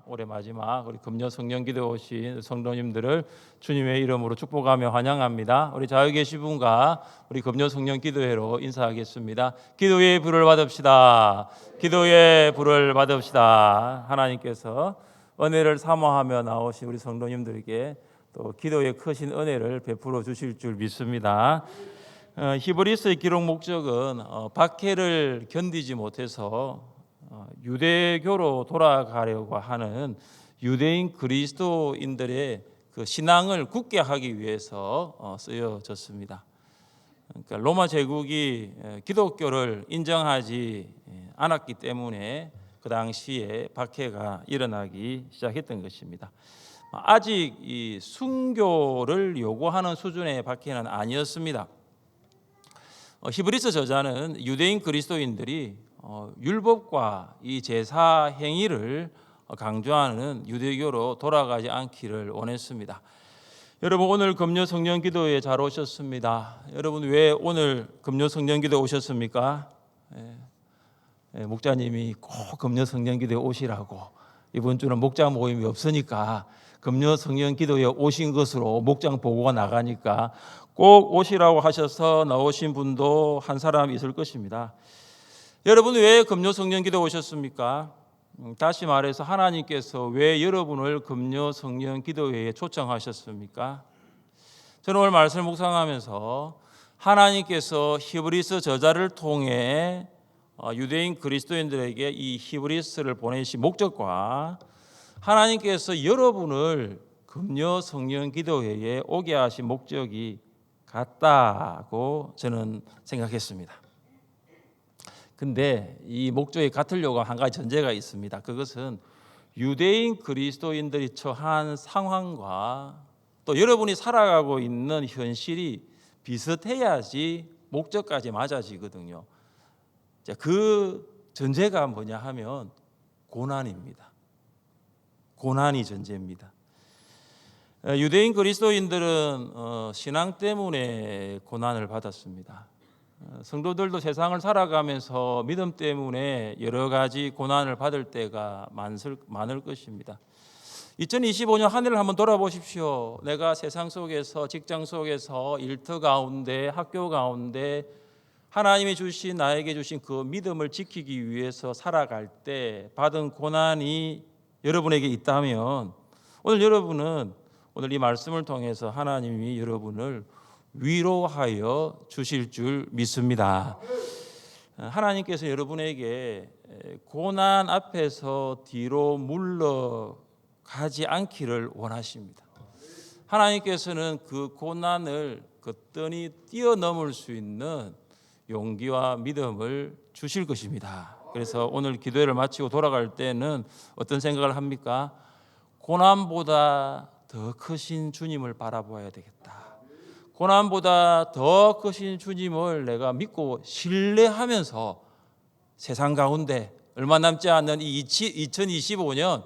올해 마지막 우리 금요 성령기도 오신 성도님들을 주님의 이름으로 축복하며 환영합니다. 우리 자유 계신 분과 우리 금요 성령기도회로 인사하겠습니다. 기도의 불을 받읍시다. 기도의 불을 받읍시다. 하나님께서 은혜를 사모하며 나오신 우리 성도님들에게 또 기도의 크신 은혜를 베풀어 주실 줄 믿습니다. 히브리서의 기록 목적은 박해를 견디지 못해서 유대교로 돌아가려고 하는 유대인 그리스도인들의 그 신앙을 굳게 하기 위해서 쓰여졌습니다. 그러니까 로마 제국이 기독교를 인정하지 않았기 때문에 그 당시에 박해가 일어나기 시작했던 것입니다. 아직 이 순교를 요구하는 수준의 박해는 아니었습니다. 히브리서 저자는 유대인 그리스도인들이 율법과 이 제사 행위를 강조하는 유대교로 돌아가지 않기를 원했습니다. 여러분, 오늘 금요 성령기도에 잘 오셨습니다. 여러분, 왜 오늘 금요 성령기도 오셨습니까? 목자님이 꼭 금요 성령기도에 오시라고, 이번 주는 목장 모임이 없으니까 금요 성령기도에 오신 것으로 목장 보고가 나가니까 꼭 오시라고 하셔서 나오신 분도 한 사람 있을 것입니다. 여러분, 왜 금요 성령기도 오셨습니까? 다시 말해서 하나님께서 왜 여러분을 금요 성령기도회에 초청하셨습니까? 저는 오늘 말씀을 묵상하면서 하나님께서 히브리서 저자를 통해 유대인 그리스도인들에게 이 히브리서를 보내신 목적과 하나님께서 여러분을 금요 성령기도회에 오게 하신 목적이 같다고 저는 생각했습니다. 근데 이 목적이 같으려고 한 가지 전제가 있습니다. 그것은 유대인 그리스도인들이 처한 상황과 또 여러분이 살아가고 있는 현실이 비슷해야지 목적까지 맞아지거든요. 그 전제가 뭐냐 하면 고난입니다. 고난이 전제입니다. 유대인 그리스도인들은 신앙 때문에 고난을 받았습니다. 성도들도 세상을 살아가면서 믿음 때문에 여러 가지 고난을 받을 때가 많을 것입니다. 2025년 한 해를 한번 돌아보십시오. 내가 세상 속에서, 직장 속에서, 일터 가운데, 학교 가운데 하나님이 주신, 나에게 주신 그 믿음을 지키기 위해서 살아갈 때 받은 고난이 여러분에게 있다면 오늘 여러분은 오늘 이 말씀을 통해서 하나님이 여러분을 위로하여 주실 줄 믿습니다. 하나님께서 여러분에게 고난 앞에서 뒤로 물러가지 않기를 원하십니다. 하나님께서는 그 고난을 거뜬히 뛰어넘을 수 있는 용기와 믿음을 주실 것입니다. 그래서 오늘 기도회를 마치고 돌아갈 때는 어떤 생각을 합니까? 고난보다 더 크신 주님을 바라보아야 되겠다. 고난보다 더 크신 주님을 내가 믿고 신뢰하면서 세상 가운데 얼마 남지 않는 이 2025년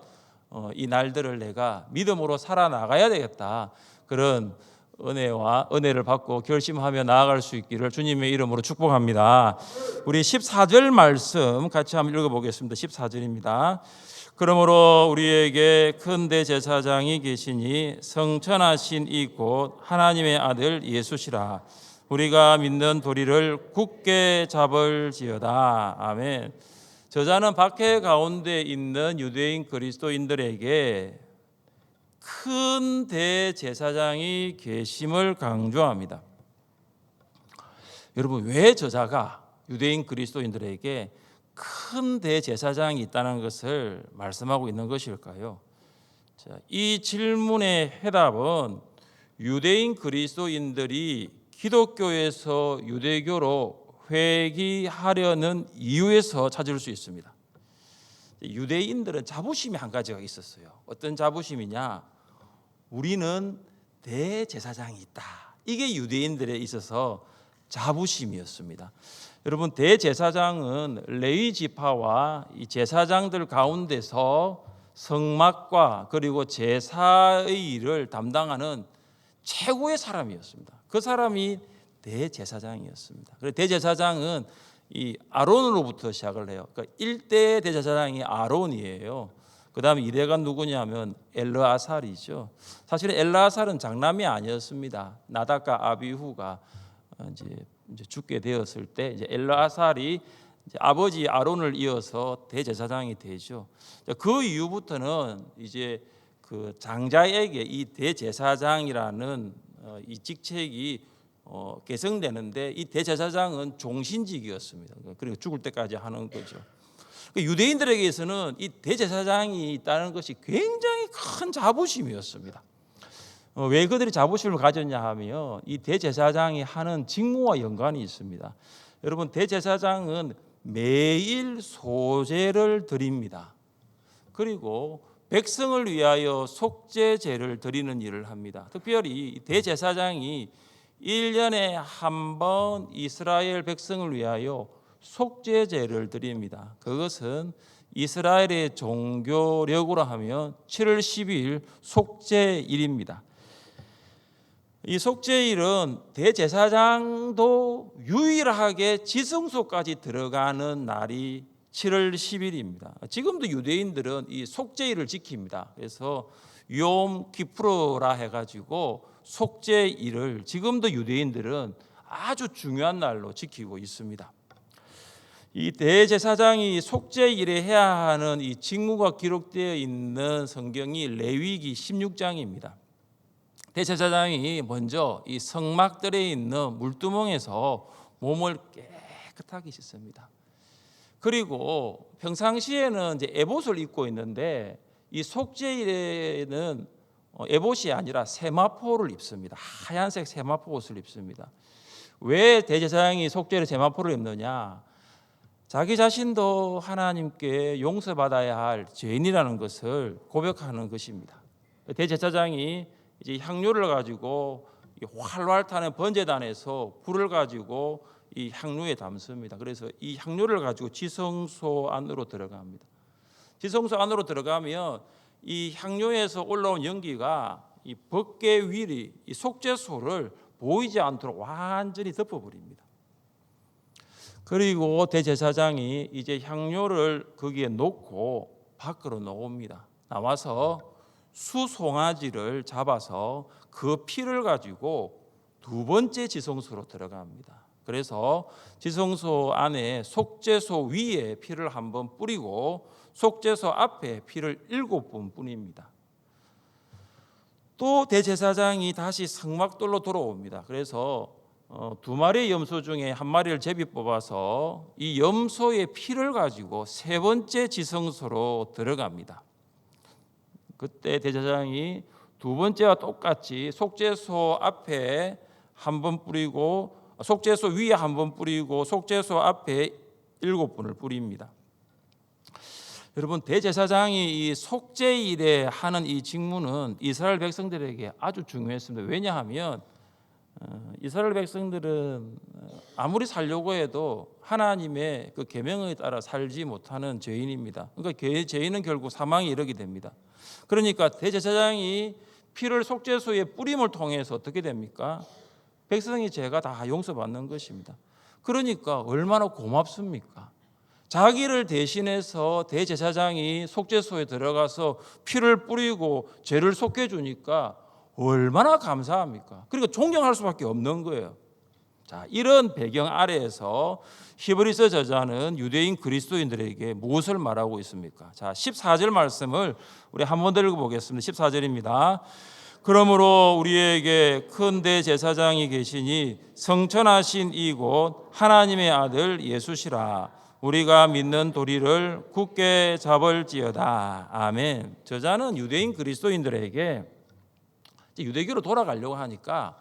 이 날들을 내가 믿음으로 살아나가야 되겠다. 그런 은혜를 받고 결심하며 나아갈 수 있기를 주님의 이름으로 축복합니다. 우리 14절 말씀 같이 한번 읽어보겠습니다. 14절입니다. 그러므로 우리에게 큰 대제사장이 계시니 성천하신 이 곧 하나님의 아들 예수시라. 우리가 믿는 도리를 굳게 잡을지어다. 아멘. 저자는 박해 가운데 있는 유대인 그리스도인들에게 큰 대제사장이 계심을 강조합니다. 여러분, 왜 저자가 유대인 그리스도인들에게 큰 대제사장이 있다는 것을 말씀하고 있는 것일까요? 이 질문의 해답은 유대인 그리스도인들이 기독교에서 유대교로 회귀하려는 이유에서 찾을 수 있습니다. 유대인들은 자부심이 한 가지가 있었어요. 어떤 자부심이냐? 우리는 대제사장이 있다. 이게 유대인들에 있어서 자부심이었습니다. 여러분, 대제사장은 레위 지파와 이 제사장들 가운데서 성막과 그리고 제사의 일을 담당하는 최고의 사람이었습니다. 그 사람이 대제사장이었습니다. 그래서 대제사장은 이 아론으로부터 시작을 해요. 그러니까 1대 대제사장이 아론이에요. 그 다음에 이래가 누구냐면 엘르아살이죠. 사실은 엘르아살은 장남이 아니었습니다. 나답과 아비후가 이제 죽게 되었을 때 이제 엘르아살이 이제 아버지 아론을 이어서 대제사장이 되죠. 그 이후부터는 이제 그 장자에게 이 대제사장이라는 이 직책이 계승되는데, 이 대제사장은 종신직이었습니다. 그리고 죽을 때까지 하는 거죠. 유대인들에게서는 이 대제사장이 있다는 것이 굉장히 큰 자부심이었습니다. 왜 그들이 자부심을 가졌냐 하면 이 대제사장이 하는 직무와 연관이 있습니다. 여러분, 대제사장은 매일 소제를 드립니다. 그리고 백성을 위하여 속죄제를 드리는 일을 합니다. 특별히 대제사장이 1년에 한 번 이스라엘 백성을 위하여 속죄제를 드립니다. 그것은 이스라엘의 종교력으로 하면 7월 12일 속죄일입니다. 이 속죄일은 대제사장도 유일하게 지성소까지 들어가는 날이 7월 10일입니다. 지금도 유대인들은 이 속죄일을 지킵니다. 그래서 욤 키프로라 해가지고 속죄일을 지금도 유대인들은 아주 중요한 날로 지키고 있습니다. 이 대제사장이 속죄일에 해야 하는 이 직무가 기록되어 있는 성경이 레위기 16장입니다. 대제사장이 먼저 이 성막들에 있는 물두멍에서 몸을 깨끗하게 씻습니다. 그리고 평상시에는 이제 에봇을 입고 있는데 이 속죄일에는 에봇이 아니라 세마포를 입습니다. 하얀색 세마포 옷을 입습니다. 왜 대제사장이 속죄일에 세마포를 입느냐? 자기 자신도 하나님께 용서받아야 할 죄인이라는 것을 고백하는 것입니다. 대제사장이 이제 향료를 가지고 활활 타는 번제단에서 불을 가지고 이 향료에 담습니다. 그래서 이 향료를 가지고 지성소 안으로 들어갑니다. 지성소 안으로 들어가면 이 향료에서 올라온 연기가 이 벗개 위리, 이 속죄소를 보이지 않도록 완전히 덮어버립니다. 그리고 대제사장이 이제 향료를 거기에 놓고 밖으로 나옵니다. 나와서 수송아지를 잡아서 그 피를 가지고 두 번째 지성소로 들어갑니다. 그래서 지성소 안에 속죄소 위에 피를 한번 뿌리고 속죄소 앞에 피를 7번 뿌립니다. 또 대제사장이 다시 성막돌로 돌아옵니다. 그래서 두 마리의 염소 중에 한 마리를 제비 뽑아서 이 염소의 피를 가지고 세 번째 지성소로 들어갑니다. 그때 대제사장이 두 번째와 똑같이 속죄소 앞에 한 번 뿌리고 속죄소 위에 한 번 뿌리고 속죄소 앞에 7번을 뿌립니다. 여러분, 대제사장이 이 속죄일에 하는 이 직무는 이스라엘 백성들에게 아주 중요했습니다. 왜냐하면 이스라엘 백성들은 아무리 살려고 해도 하나님의 그 계명에 따라 살지 못하는 죄인입니다. 그러니까 죄인은 결국 사망에 이르게 됩니다. 그러니까 대제사장이 피를 속죄소에 뿌림을 통해서 어떻게 됩니까? 백성의 죄가 다 용서받는 것입니다. 그러니까 얼마나 고맙습니까? 자기를 대신해서 대제사장이 속죄소에 들어가서 피를 뿌리고 죄를 속해주니까 얼마나 감사합니까? 그리고 존경할 수밖에 없는 거예요. 자, 이런 배경 아래에서 히브리서 저자는 유대인 그리스도인들에게 무엇을 말하고 있습니까? 자, 14절 말씀을 우리 한 번 더 읽어보겠습니다. 14절입니다. 그러므로 우리에게 큰 대제사장이 계시니 성천하신 이곳 하나님의 아들 예수시라. 우리가 믿는 도리를 굳게 잡을지어다. 아멘. 저자는 유대인 그리스도인들에게 유대교로 돌아가려고 하니까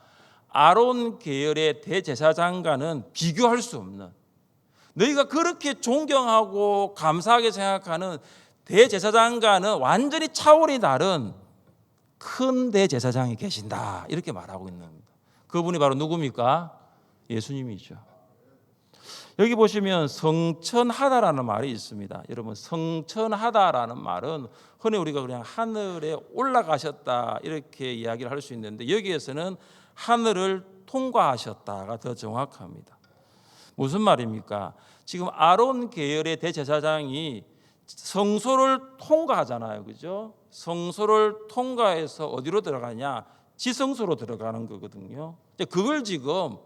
아론 계열의 대제사장과는 비교할 수 없는, 너희가 그렇게 존경하고 감사하게 생각하는 대제사장과는 완전히 차원이 다른 큰 대제사장이 계신다, 이렇게 말하고 있는 겁니다. 그분이 바로 누굽니까? 예수님이죠. 여기 보시면 성천하다라는 말이 있습니다. 여러분, 성천하다라는 말은 흔히 우리가 그냥 하늘에 올라가셨다 이렇게 이야기를 할 수 있는데, 여기에서는 하늘을 통과하셨다가 더 정확합니다. 무슨 말입니까? 지금 아론 계열의 대제사장이 성소를 통과하잖아요. 그죠? 성소를 통과해서 어디로 들어가냐? 지성소로 들어가는 거거든요. 그걸 지금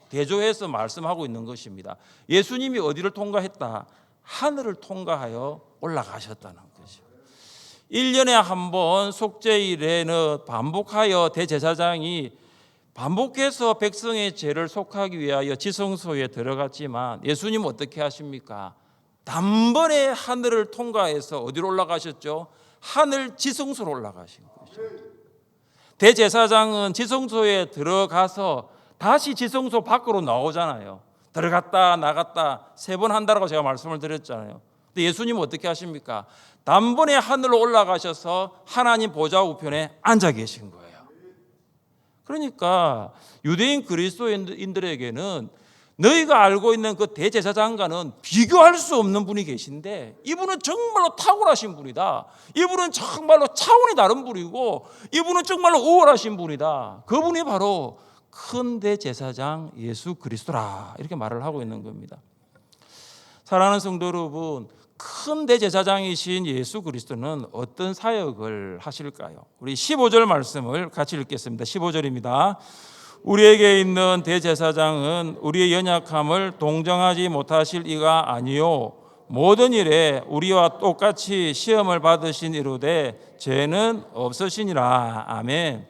대조해서 말씀하고 있는 것입니다. 예수님이 어디를 통과했다? 하늘을 통과하여 올라가셨다는 거죠. 1년에 한 번 속죄일에는 반복하여 대제사장이 반복해서 백성의 죄를 속하기 위하여 지성소에 들어갔지만 예수님은 어떻게 하십니까? 단번에 하늘을 통과해서 어디로 올라가셨죠? 하늘 지성소로 올라가신 거죠. 대제사장은 지성소에 들어가서 다시 지성소 밖으로 나오잖아요. 들어갔다 나갔다 3번 한다라고 제가 말씀을 드렸잖아요. 근데 예수님은 어떻게 하십니까? 단번에 하늘로 올라가셔서 하나님 보좌 우편에 앉아 계신 거예요. 그러니까 유대인 그리스도인들에게는 너희가 알고 있는 그 대제사장과는 비교할 수 없는 분이 계신데 이분은 정말로 탁월하신 분이다. 이분은 정말로 차원이 다른 분이고 이분은 정말로 우월하신 분이다. 그분이 바로 큰 대제사장 예수 그리스도라 이렇게 말을 하고 있는 겁니다. 사랑하는 성도 여러분, 큰 대제사장이신 예수 그리스도는 어떤 사역을 하실까요? 우리 15절 말씀을 같이 읽겠습니다. 15절입니다. 우리에게 있는 대제사장은 우리의 연약함을 동정하지 못하실 이가 아니요 모든 일에 우리와 똑같이 시험을 받으신 이로되 죄는 없으시니라. 아멘.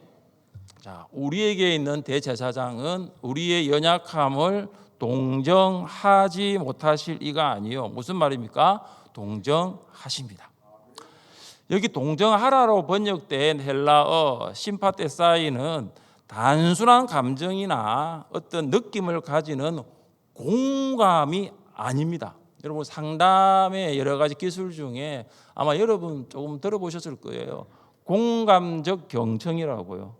자, 우리에게 있는 대제사장은 우리의 연약함을 동정하지 못하실 이가 아니요. 무슨 말입니까? 동정하십니다. 여기 동정하라로 번역된 헬라어 심파테사이는 단순한 감정이나 어떤 느낌을 가지는 공감이 아닙니다. 여러분 상담의 여러 가지 기술 중에 아마 여러분 조금 들어보셨을 거예요. 공감적 경청이라고요.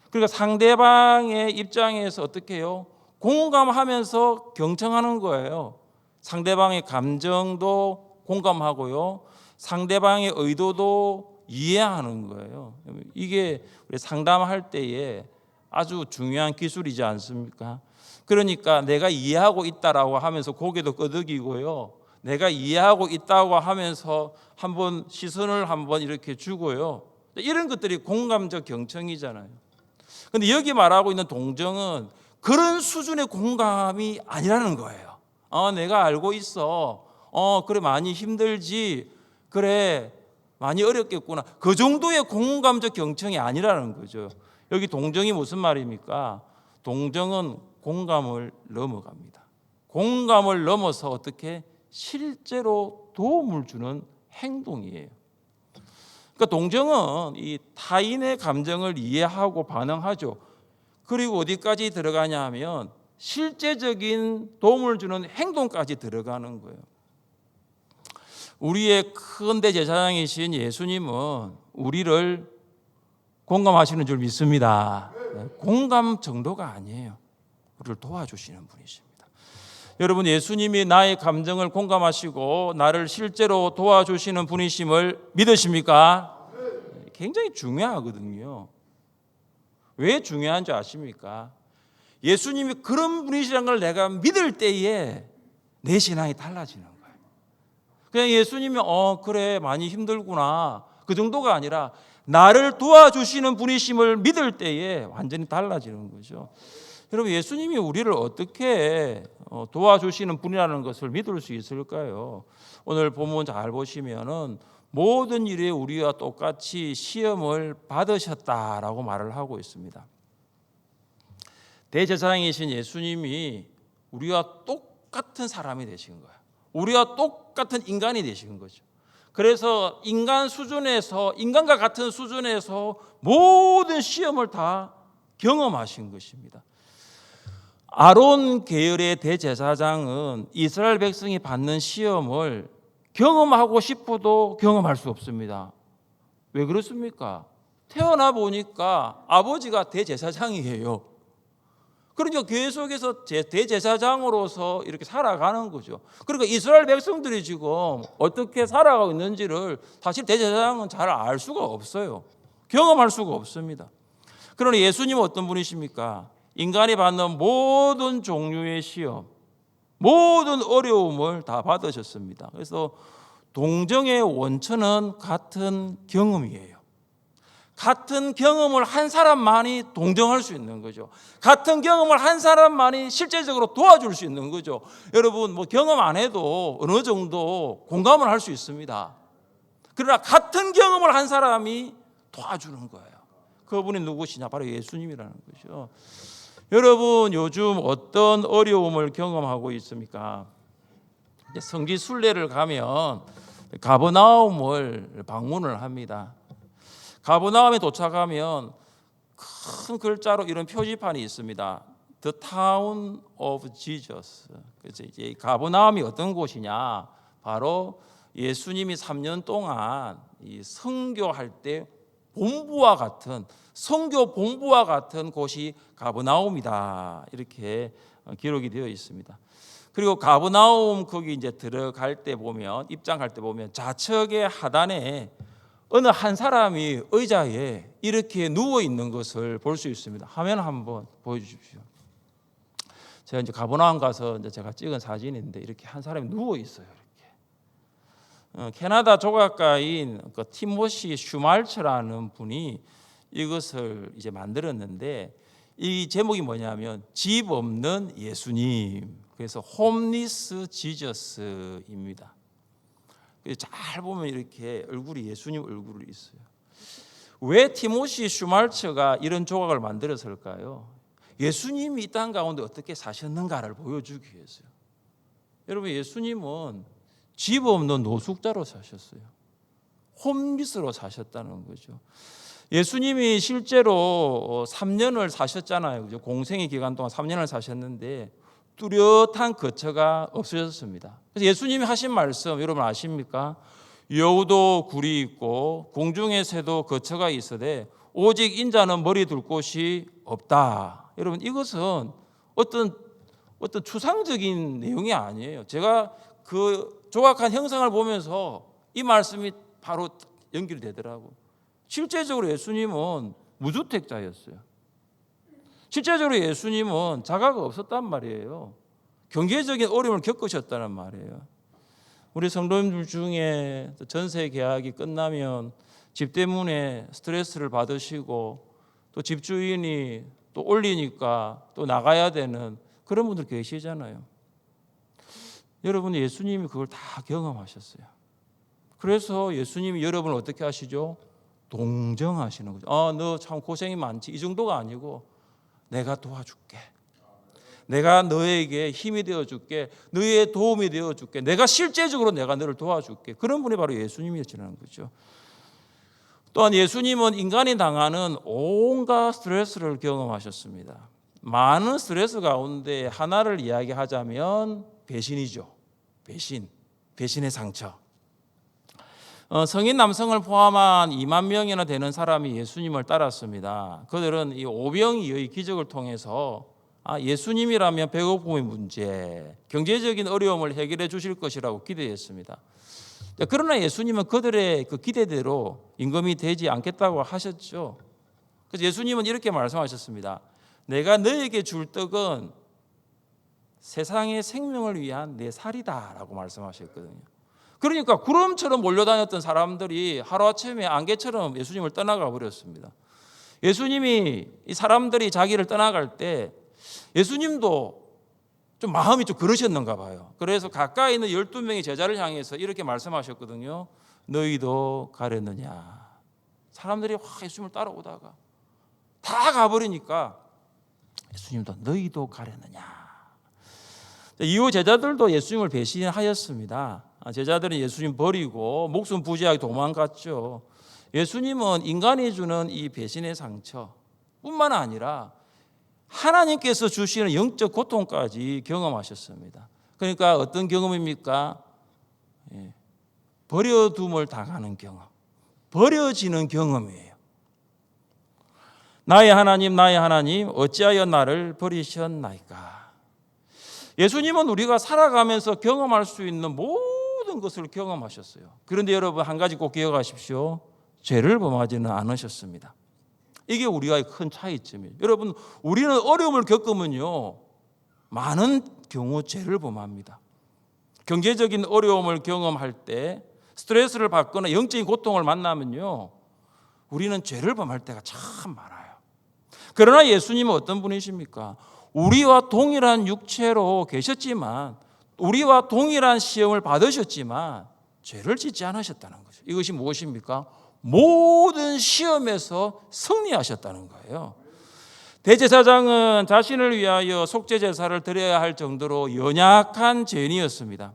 그러니까 상대방의 입장에서 어떻게 해요? 공감하면서 경청하는 거예요. 상대방의 감정도 공감하고요. 상대방의 의도도 이해하는 거예요. 이게 우리 상담할 때에 아주 중요한 기술이지 않습니까? 그러니까 내가 이해하고 있다라고 하면서 고개도 끄덕이고요. 내가 이해하고 있다고 하면서 한번 시선을 한번 이렇게 주고요. 이런 것들이 공감적 경청이잖아요. 근데 여기 말하고 있는 동정은 그런 수준의 공감이 아니라는 거예요. 내가 알고 있어. 그래 많이 힘들지. 그래 많이 어렵겠구나. 그 정도의 공감적 경청이 아니라는 거죠. 여기 동정이 무슨 말입니까? 동정은 공감을 넘어갑니다. 공감을 넘어서 어떻게 실제로 도움을 주는 행동이에요. 그러니까 동정은 이 타인의 감정을 이해하고 반응하죠. 그리고 어디까지 들어가냐 하면 실제적인 도움을 주는 행동까지 들어가는 거예요. 우리의 큰 대제사장이신 예수님은 우리를 공감하시는 줄 믿습니다. 공감 정도가 아니에요. 우리를 도와주시는 분이십니다. 여러분 예수님이 나의 감정을 공감하시고 나를 실제로 도와주시는 분이심을 믿으십니까? 굉장히 중요하거든요. 왜 중요한지 아십니까? 예수님이 그런 분이시라는 걸 내가 믿을 때에 내 신앙이 달라지는 거예요. 그냥 예수님이 그래 많이 힘들구나 그 정도가 아니라 나를 도와주시는 분이심을 믿을 때에 완전히 달라지는 거죠. 여러분 예수님이 우리를 어떻게 도와주시는 분이라는 것을 믿을 수 있을까요? 오늘 본문 잘 보시면은 모든 일에 우리와 똑같이 시험을 받으셨다라고 말을 하고 있습니다. 대제사장이신 예수님이 우리와 똑같은 사람이 되신 거예요. 우리와 똑같은 인간이 되신 거죠. 그래서 인간 수준에서 인간과 같은 수준에서 모든 시험을 다 경험하신 것입니다. 아론 계열의 대제사장은 이스라엘 백성이 받는 시험을 경험하고 싶어도 경험할 수 없습니다. 왜 그렇습니까? 태어나 보니까 아버지가 대제사장이에요. 그러니까 계속해서 대제사장으로서 이렇게 살아가는 거죠. 그러니까 이스라엘 백성들이 지금 어떻게 살아가고 있는지를 사실 대제사장은 잘 알 수가 없어요. 경험할 수가 없습니다. 그러나 예수님은 어떤 분이십니까? 인간이 받는 모든 종류의 시험, 모든 어려움을 다 받으셨습니다. 그래서 동정의 원천은 같은 경험이에요. 같은 경험을 한 사람만이 동정할 수 있는 거죠. 같은 경험을 한 사람만이 실제적으로 도와줄 수 있는 거죠. 여러분 경험 안 해도 어느 정도 공감을 할 수 있습니다. 그러나 같은 경험을 한 사람이 도와주는 거예요. 그분이 누구시냐? 바로 예수님이라는 거죠. 여러분 요즘 어떤 어려움을 경험하고 있습니까? 성지 순례를 가면 가버나움을 방문을 합니다. 가버나움에 도착하면 큰 글자로 이런 표지판이 있습니다. The Town of Jesus. 그래서 이제 가버나움이 어떤 곳이냐? 바로 예수님이 3년 동안 이 선교할 때 본부와 같은 선교 본부와 같은 곳이 가버나움이다. 이렇게 기록이 되어 있습니다. 그리고 가버나움 거기 이제 들어갈 때 보면 입장할 때 보면 좌측의 하단에 어느 한 사람이 의자에 이렇게 누워 있는 것을 볼 수 있습니다. 화면 한번 보여주십시오. 제가 이제 가버나움 가서 이제 제가 찍은 사진인데 이렇게 한 사람이 누워 있어요. 이렇게 캐나다 조각가인 그 티모시 슈말츠라는 분이 이것을 이제 만들었는데 이 제목이 뭐냐면 집 없는 예수님. 그래서 홈리스 지저스입니다. 잘 보면 이렇게 얼굴이 예수님 얼굴이 있어요. 왜 티모시 슈말츠가 이런 조각을 만들었을까요? 예수님이 이 땅 가운데 어떻게 사셨는가를 보여주기 위해서요. 여러분 예수님은 집 없는 노숙자로 사셨어요. 홈리스로 사셨다는 거죠. 예수님이 실제로 3년을 사셨잖아요. 그죠? 공생의 기간 동안 3년을 사셨는데 뚜렷한 거처가 없어졌습니다. 그래서 예수님이 하신 말씀 여러분 아십니까? 여우도 굴이 있고 공중의 새도 거처가 있으되 오직 인자는 머리 둘 곳이 없다. 여러분 이것은 어떤 추상적인 내용이 아니에요. 제가 그 조각한 형상을 보면서 이 말씀이 바로 연결되더라고. 실제적으로 예수님은 무주택자였어요. 실제적으로 예수님은 자가가 없었단 말이에요. 경제적인 어려움을 겪으셨다는 말이에요. 우리 성도님들 중에 전세 계약이 끝나면 집 때문에 스트레스를 받으시고 또 집주인이 또 올리니까 또 나가야 되는 그런 분들 계시잖아요. 여러분 예수님이 그걸 다 경험하셨어요. 그래서 예수님이 여러분을 어떻게 하시죠? 동정하시는 거죠. 너 참 고생이 많지. 이 정도가 아니고 내가 도와줄게. 내가 너에게 힘이 되어줄게. 너의 도움이 되어줄게. 내가 실제적으로 내가 너를 도와줄게. 그런 분이 바로 예수님이시라는 거죠. 또한 예수님은 인간이 당하는 온갖 스트레스를 경험하셨습니다. 많은 스트레스 가운데 하나를 이야기하자면 배신이죠. 배신의 상처. 성인 남성을 포함한 2만 명이나 되는 사람이 예수님을 따랐습니다. 그들은 이 오병이어의 기적을 통해서 예수님이라면 배고픔의 문제, 경제적인 어려움을 해결해 주실 것이라고 기대했습니다. 그러나 예수님은 그들의 그 기대대로 임금이 되지 않겠다고 하셨죠. 그래서 예수님은 이렇게 말씀하셨습니다. 내가 너에게 줄 떡은 세상의 생명을 위한 내 살이다라고 말씀하셨거든요. 그러니까 구름처럼 몰려다녔던 사람들이 하루아침에 안개처럼 예수님을 떠나가 버렸습니다. 예수님이 이 사람들이 자기를 떠나갈 때 예수님도 좀 마음이 좀 그러셨는가 봐요. 그래서 가까이 있는 12명의 제자를 향해서 이렇게 말씀하셨거든요. 너희도 가려느냐. 사람들이 예수님을 따라오다가 다 가버리니까 예수님도 너희도 가려느냐. 이후 제자들도 예수님을 배신하였습니다. 제자들은 예수님 버리고 목숨 부지하게 도망갔죠. 예수님은 인간이 주는 이 배신의 상처 뿐만 아니라 하나님께서 주시는 영적 고통까지 경험하셨습니다. 그러니까 어떤 경험입니까? 버려둠을 당하는 경험, 버려지는 경험이에요. 나의 하나님 어찌하여 나를 버리셨나이까. 예수님은 우리가 살아가면서 경험할 수 있는 모든 것을 경험하셨어요. 그런데 여러분 한 가지 꼭 기억하십시오. 죄를 범하지는 않으셨습니다. 이게 우리와의 큰 차이점이에요. 여러분 우리는 어려움을 겪으면요 많은 경우 죄를 범합니다. 경제적인 어려움을 경험할 때 스트레스를 받거나 영적인 고통을 만나면요, 우리는 죄를 범할 때가 참 많아요. 그러나 예수님은 어떤 분이십니까? 우리와 동일한 육체로 계셨지만, 우리와 동일한 시험을 받으셨지만 죄를 짓지 않으셨다는 거죠. 이것이 무엇입니까? 모든 시험에서 승리하셨다는 거예요. 대제사장은 자신을 위하여 속죄제사를 드려야 할 정도로 연약한 죄인이었습니다.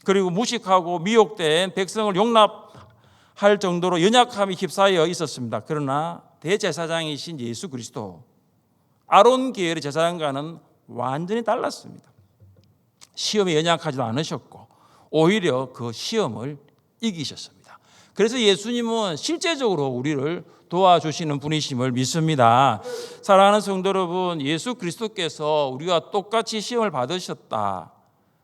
그리고 무식하고 미혹된 백성을 용납할 정도로 연약함이 휩싸여 있었습니다. 그러나 대제사장이신 예수 그리스도, 아론 계열의 제사장과는 완전히 달랐습니다. 시험에 연약하지도 않으셨고 오히려 그 시험을 이기셨습니다. 그래서 예수님은 실제적으로 우리를 도와주시는 분이심을 믿습니다. 사랑하는 성도 여러분, 예수 그리스도께서 우리와 똑같이 시험을 받으셨다,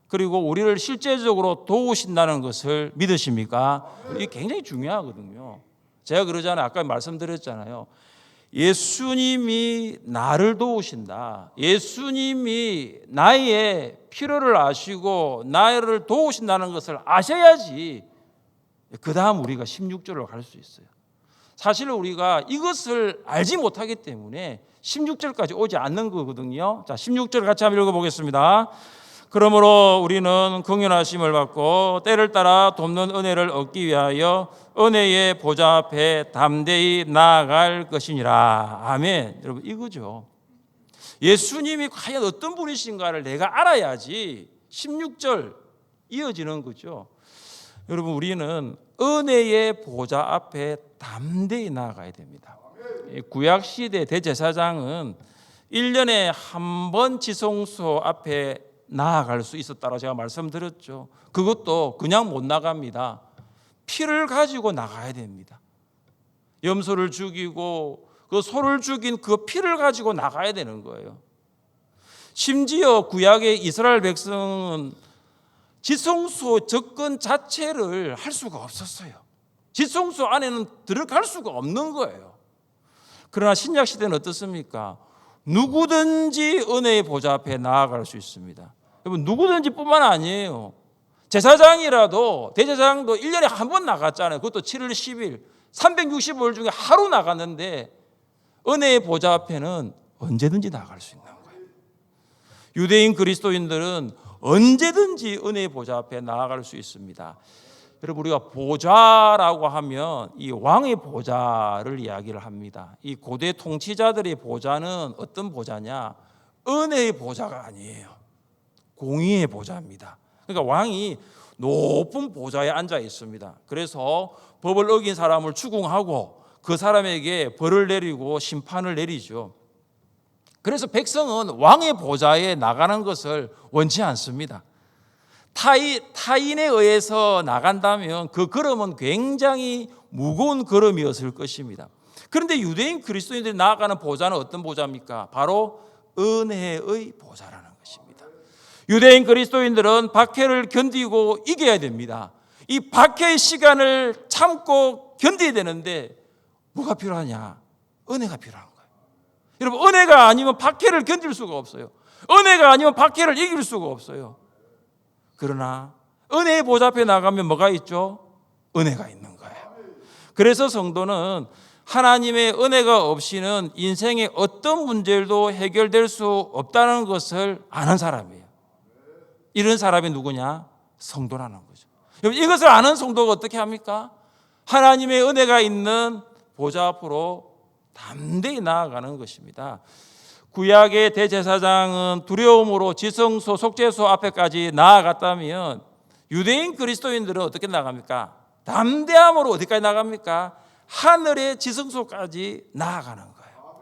그리고 우리를 실제적으로 도우신다는 것을 믿으십니까? 이게 굉장히 중요하거든요. 제가 그러잖아요. 아까 말씀드렸잖아요. 예수님이 나를 도우신다, 예수님이 나의 필요를 아시고 나를 도우신다는 것을 아셔야지 그 다음 우리가 16절로 갈 수 있어요. 사실 우리가 이것을 알지 못하기 때문에 16절까지 오지 않는 거거든요. 자, 16절 같이 한번 읽어보겠습니다. 그러므로 우리는 긍휼하심을 받고 때를 따라 돕는 은혜를 얻기 위하여 은혜의 보좌 앞에 담대히 나아갈 것이니라. 아멘. 여러분, 이거죠. 예수님이 과연 어떤 분이신가를 내가 알아야지 16절 이어지는 거죠. 여러분, 우리는 은혜의 보좌 앞에 담대히 나아가야 됩니다. 구약시대 대제사장은 1년에 한 번 지성소 앞에 나아갈 수 있었다고 제가 말씀드렸죠. 그것도 그냥 못 나갑니다. 피를 가지고 나가야 됩니다. 염소를 죽이고 그 소를 죽인 그 피를 가지고 나가야 되는 거예요. 심지어 구약의 이스라엘 백성은 지성소 접근 자체를 할 수가 없었어요. 지성소 안에는 들어갈 수가 없는 거예요. 그러나 신약 시대는 어떻습니까? 누구든지 은혜의 보좌 앞에 나아갈 수 있습니다. 여러분, 누구든지 뿐만 아니에요. 제사장이라도, 대제사장도 1년에 한 번 나갔잖아요. 그것도 7월 10일 365일 중에 하루 나갔는데 은혜의 보좌 앞에는 언제든지 나갈 수 있는 거예요. 유대인 그리스도인들은 언제든지 은혜의 보좌 앞에 나아갈 수 있습니다. 여러분, 우리가 보좌라고 하면 이 왕의 보좌를 이야기를 합니다. 이 고대 통치자들의 보좌는 어떤 보좌냐? 은혜의 보좌가 아니에요. 공의의 보좌입니다. 그러니까 왕이 높은 보좌에 앉아 있습니다. 그래서 법을 어긴 사람을 추궁하고 그 사람에게 벌을 내리고 심판을 내리죠. 그래서 백성은 왕의 보좌에 나가는 것을 원치 않습니다. 타인에 의해서 나간다면 그 걸음은 굉장히 무거운 걸음이었을 것입니다. 그런데 유대인 그리스도인들이 나아가는 보좌는 어떤 보좌입니까? 바로 은혜의 보좌라는 것입니다. 유대인 그리스도인들은 박해를 견디고 이겨야 됩니다. 이 박해의 시간을 참고 견뎌야 되는데 뭐가 필요하냐? 은혜가 필요한 거예요. 여러분, 은혜가 아니면 박해를 견딜 수가 없어요. 은혜가 아니면 박해를 이길 수가 없어요. 그러나 은혜의 보좌 앞에 나가면 뭐가 있죠? 은혜가 있는 거예요. 그래서 성도는 하나님의 은혜가 없이는 인생의 어떤 문제도 해결될 수 없다는 것을 아는 사람이에요. 이런 사람이 누구냐? 성도라는 거죠. 이것을 아는 성도가 어떻게 합니까? 하나님의 은혜가 있는 보좌 앞으로 담대히 나아가는 것입니다. 구약의 대제사장은 두려움으로 지성소 속죄소 앞에까지 나아갔다면 유대인 그리스도인들은 어떻게 나갑니까? 담대함으로 어디까지 나갑니까? 하늘의 지성소까지 나아가는 거예요.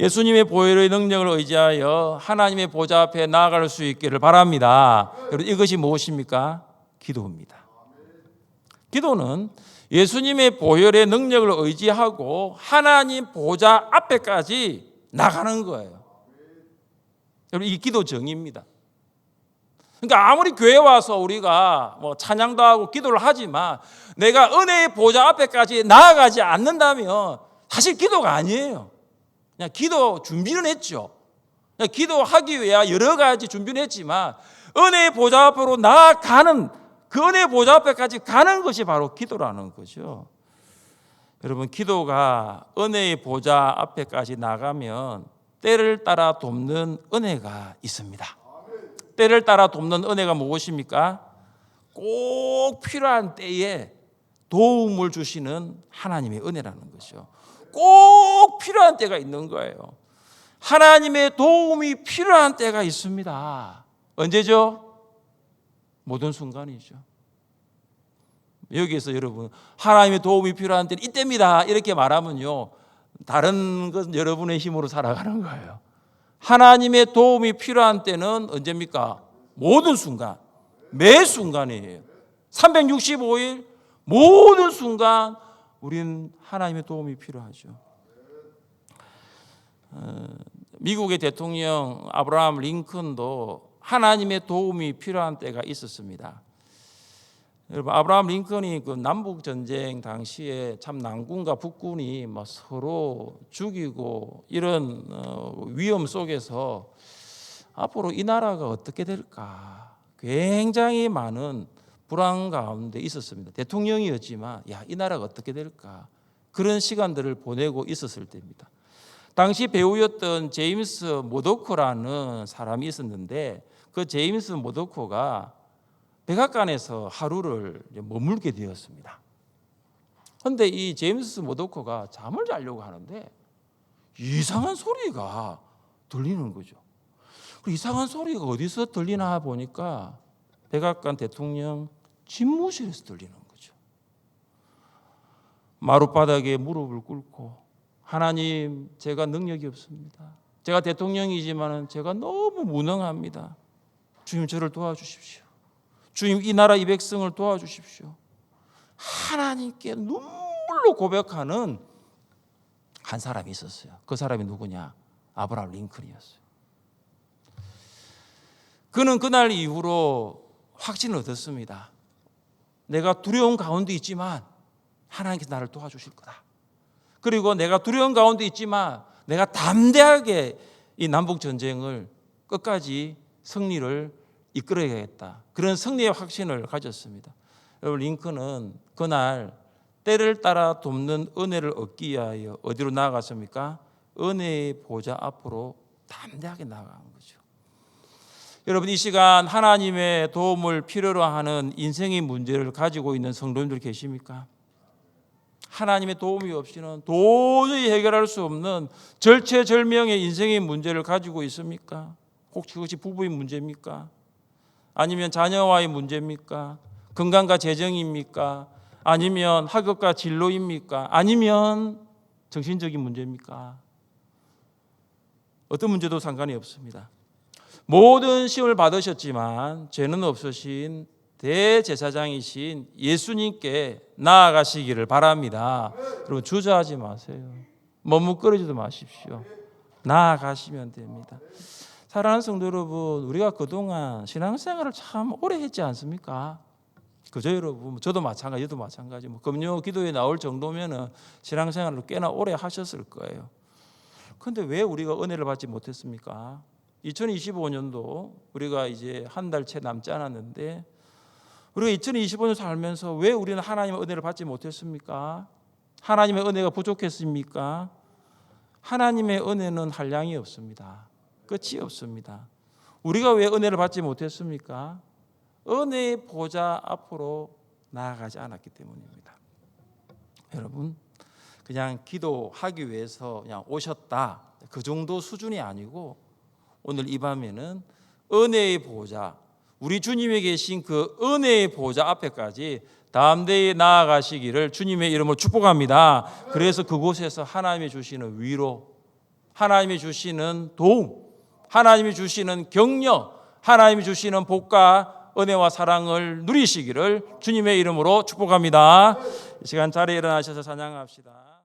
예수님의 보혈의 능력을 의지하여 하나님의 보좌 앞에 나아갈 수 있기를 바랍니다. 여러분, 이것이 무엇입니까? 기도입니다. 기도는 예수님의 보혈의 능력을 의지하고 하나님 보좌 앞에까지 나가는 거예요. 여러분, 이 기도 정의입니다. 그러니까 아무리 교회 와서 우리가 뭐 찬양도 하고 기도를 하지만 내가 은혜의 보좌 앞에까지 나아가지 않는다면 사실 기도가 아니에요. 그냥 기도 준비는 했죠. 그냥 기도하기 위해 여러 가지 준비는 했지만 은혜의 보좌 앞으로 나아가는 그 은혜의 보좌 앞에까지 가는 것이 바로 기도라는 거죠. 여러분, 기도가 은혜의 보좌 앞에까지 나가면 때를 따라 돕는 은혜가 있습니다. 때를 따라 돕는 은혜가 무엇입니까? 꼭 필요한 때에 도움을 주시는 하나님의 은혜라는 것이죠. 꼭 필요한 때가 있는 거예요. 하나님의 도움이 필요한 때가 있습니다. 언제죠? 모든 순간이죠. 여기에서 여러분, 하나님의 도움이 필요한 때는 이때입니다 이렇게 말하면요, 다른 것은 여러분의 힘으로 살아가는 거예요. 하나님의 도움이 필요한 때는 언제입니까? 모든 순간, 매 순간이에요. 365일 모든 순간 우리는 하나님의 도움이 필요하죠. 미국의 대통령 아브라함 링컨도 하나님의 도움이 필요한 때가 있었습니다. 여러분, 아브라함 링컨이 그 남북 전쟁 당시에 참 남군과 북군이 막 서로 죽이고 이런 위험 속에서 앞으로 이 나라가 어떻게 될까 굉장히 많은 불안 가운데 있었습니다. 대통령이었지만 이 나라가 어떻게 될까 그런 시간들을 보내고 있었을 때입니다. 당시 배우였던 제임스 모도코라는 사람이 있었는데 그 제임스 모도코가 백악관에서 하루를 머물게 되었습니다. 그런데 이 제임스 모도코가 잠을 자려고 하는데 이상한 소리가 들리는 거죠. 이상한 소리가 어디서 들리나 보니까 백악관 대통령 집무실에서 들리는 거죠. 마룻바닥에 무릎을 꿇고 하나님, 제가 능력이 없습니다. 제가 대통령이지만 제가 너무 무능합니다. 주님, 저를 도와주십시오. 주님, 이 나라 이 백성을 도와주십시오. 하나님께 눈물로 고백하는 한 사람이 있었어요. 그 사람이 누구냐? 아브라함 링컨이었어요. 그는 그날 이후로 확신을 얻었습니다. 내가 두려운 가운데 있지만 하나님께서 나를 도와주실 거다. 그리고 내가 두려운 가운데 있지만 내가 담대하게 이 남북 전쟁을 끝까지 승리를 이끌어야겠다. 그런 승리의 확신을 가졌습니다. 여러분, 링컨은 그날 때를 따라 돕는 은혜를 얻기 위하여 어디로 나아갔습니까? 은혜의 보좌 앞으로 담대하게 나아간 거죠. 여러분, 이 시간 하나님의 도움을 필요로 하는 인생의 문제를 가지고 있는 성도님들 계십니까? 하나님의 도움이 없이는 도저히 해결할 수 없는 절체절명의 인생의 문제를 가지고 있습니까? 혹시 그것이 부부의 문제입니까? 아니면 자녀와의 문제입니까? 건강과 재정입니까? 아니면 학업과 진로입니까? 아니면 정신적인 문제입니까? 어떤 문제도 상관이 없습니다. 모든 시험을 받으셨지만 죄는 없으신 대제사장이신 예수님께 나아가시기를 바랍니다. 여러분, 주저하지 마세요. 머뭇거리지도 마십시오. 나아가시면 됩니다. 사랑하는 성도 여러분, 우리가 그동안 신앙생활을 참 오래 했지 않습니까? 그죠, 여러분? 저도 마찬가지, 얘도 마찬가지. 금요 기도에 나올 정도면은 신앙생활을 꽤나 오래 하셨을 거예요. 그런데 왜 우리가 은혜를 받지 못했습니까? 2025년도 우리가 이제 한 달 채 남지 않았는데 우리가 2025년 살면서 왜 우리는 하나님의 은혜를 받지 못했습니까? 하나님의 은혜가 부족했습니까? 하나님의 은혜는 한량이 없습니다. 끝이 없습니다. 우리가 왜 은혜를 받지 못했습니까? 은혜의 보좌 앞으로 나아가지 않았기 때문입니다. 여러분, 그냥 기도하기 위해서 그냥 오셨다, 그 정도 수준이 아니고 오늘 이 밤에는 은혜의 보좌, 우리 주님에 계신 그 은혜의 보좌 앞에까지 담대히 나아가시기를 주님의 이름으로 축복합니다. 그래서 그곳에서 하나님이 주시는 위로, 하나님이 주시는 도움, 하나님이 주시는 격려, 하나님이 주시는 복과 은혜와 사랑을 누리시기를 주님의 이름으로 축복합니다. 이 시간 자리에 일어나셔서 찬양합시다.